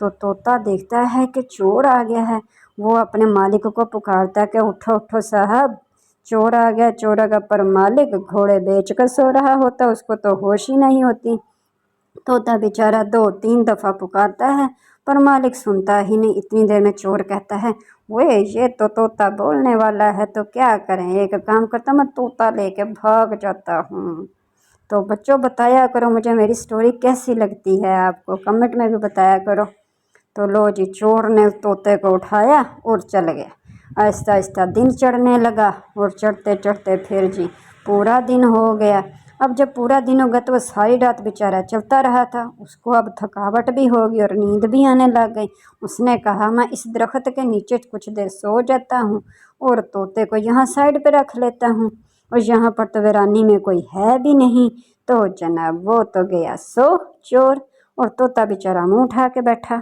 तो तोता देखता है कि चोर आ गया है। वो अपने मालिक को पुकारता है कि उठो उठो साहब, चोर आ गया चोर आ गया। पर मालिक घोड़े बेच कर सो रहा होता, उसको तो होश ही नहीं होती। तोता बेचारा 2-3 दफ़ा पुकारता है पर मालिक सुनता ही नहीं। इतनी देर में चोर कहता है, वे ये तो तोता बोलने वाला है, तो क्या करें, एक काम करता मैं तोता लेके भाग जाता हूँ। तो बच्चों बताया करो मुझे मेरी स्टोरी कैसी लगती है आपको, कमेंट में भी बताया करो। तो लो जी, चोर ने तोते को उठाया और चल गया। आहिस्ता आहिस्ता दिन चढ़ने लगा और चढ़ते चढ़ते फिर जी पूरा दिन हो गया। अब जब पूरा दिन हो गया तो वो सारी रात बेचारा चलता रहा था। उसको अब थकावट भी हो गई और नींद भी आने लग गई। उसने कहा मैं इस दरख्त के नीचे कुछ देर सो जाता हूँ और तोते को यहाँ साइड पे रख लेता हूँ। और यहाँ पर तो वीरानी में कोई है भी नहीं। तो जनाब वो तो गया सो चोर और तोता बेचारा मुँह उठा के बैठा।